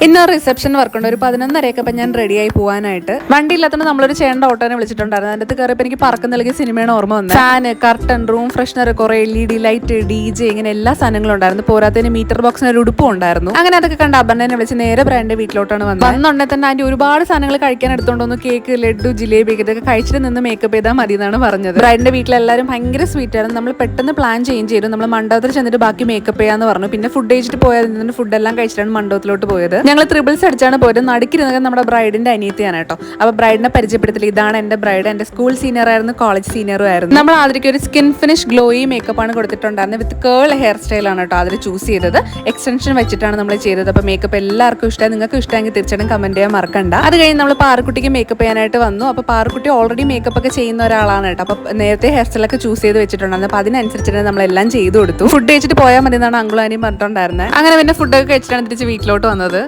ഇന്ന് റിസപ്ഷൻ വർക്കുണ്ട്. ഒരു 11:30 ഞാൻ റെഡിയായി പോകാനായിട്ട്. വണ്ടി ഇല്ലാത്തതുകൊണ്ട് നമ്മളൊരു ചേട്ടൻ്റെ ഓട്ടോനെ വിളിച്ചിട്ടുണ്ടായിരുന്നു. അതിൻ്റെ കയറിയപ്പോൾ എനിക്ക് പറക്കം നൽകിയ സിനിമയാണ് ഓർമ്മ വന്നത്. ഫാന്, കർട്ടൻ, റൂം ഫ്രഷ്നർ, കുറെ LED ലൈറ്റ്, DJ ഇങ്ങനെ എല്ലാ സാധനങ്ങളും ഉണ്ടായിരുന്നു. പോരാത്തതിന് മീറ്റർ ബോക്സിന് ഒരു ഉടുപ്പും ഉണ്ടായിരുന്നു. അങ്ങനെ അതൊക്കെ കണ്ട് അബർണനെ വിളിച്ച് നേരെ ബ്രാൻഡിന്റെ വീട്ടിലോട്ടാണ് വന്നുണ്ടെങ്കിൽ തന്നെ അതിന്റെ ഒരുപാട് സാധനങ്ങൾ കഴിക്കാൻ എടുത്തോണ്ടൊന്ന് കേക്ക്, ലഡു, ജിലേബി ഇതൊക്കെ കഴിച്ചിട്ട് നിന്ന് മേക്കപ്പ് ചെയ്താൽ മതി എന്നാണ് പറഞ്ഞത്. ബ്രൈഡിന്റെ വീട്ടിലെല്ലാവരും ഭയങ്കര സ്വീറ്റ് ആയിരുന്നു. നമ്മൾ പെട്ടെന്ന് പ്ലാൻ ചേഞ്ച് ചെയ്തു. നമ്മൾ മണ്ഡപത്തിൽ ചെന്നിട്ട് ബാക്കി മേക്കപ്പ് ചെയ്യാന്ന് പറഞ്ഞു. പിന്നെ ഫുഡ് കഴിച്ചിട്ട് പോയാൽ ഫുഡ് എല്ലാം കഴിച്ചിട്ടാണ് മണ്ഡപത്തിലോട്ട് പോയത്. ഞങ്ങൾ ത്രിബിൾസ് അടിച്ചാണ് പോയത്. നടുക്കിരുന്നത് നമ്മുടെ ബ്രൈഡിന്റെ അനിയത്തിയാണ് കേട്ടോ. അപ്പൊ ബ്രൈഡിനെ പരിചയപ്പെടുത്തില്ല. ഇതാണ് എന്റെ ബ്രൈഡ്. എന്റെ സ്കൂൾ സീനിയർ ആയിരുന്നു, കോളേജ് സീനിയറും ആയിരുന്നു. നമ്മൾ ആദ്യം ഒരു സ്കിൻ ഫിനിഷ് ഗ്ലോയി മേക്കപ്പ് ആണ് കൊടുത്തിട്ടുണ്ടായിരുന്നത്. വിത്ത് കേൾ ഹെയർ സ്റ്റൈലാണ് കേട്ടോ അതിൽ ചൂസ് ചെയ്തത്. എക്സ്റ്റൻഷൻ വെച്ചിട്ടാണ് നമ്മൾ ചെയ്തത്. അപ്പൊ മേക്കപ്പ് എല്ലാവർക്കും ഇഷ്ടമായി. നിങ്ങൾക്ക് ഇഷ്ടമെങ്കിൽ തീർച്ചയായിട്ടും കമന്റ് ചെയ്യാൻ മറക്കണ്ട. അത് കഴിഞ്ഞ് നമ്മൾ പാറുക്കുട്ടിക്ക് മേക്കപ്പ് ചെയ്യാനായിട്ട് വന്നു. അപ്പൊ പാറുക്കുട്ടി ഓൾറെഡി മേക്കപ്പ് ഒക്കെ ചെയ്യുന്ന ഒരാളാണ് കേട്ടോ. അപ്പൊ നേരത്തെ ഹെയർ സ്റ്റൈലൊക്കെ ചൂസ് ചെയ്ത് വെച്ചിട്ടുണ്ടായിരുന്നു. അപ്പൊ അതിനനുസരിച്ചിട്ട് നമ്മളെല്ലാം ചെയ്തു കൊടുത്തു. ഫുഡ് കഴിച്ചിട്ട് പോയാൽ മതി എന്നാണ് അങ്കിളും അനിയും പറഞ്ഞിട്ടുണ്ടായിരുന്നത്. അങ്ങനെ പിന്നെ ഫുഡൊക്കെ കഴിച്ചിട്ടാണ് തിരിച്ച് വീട്ടിലോട്ട് വന്നത്.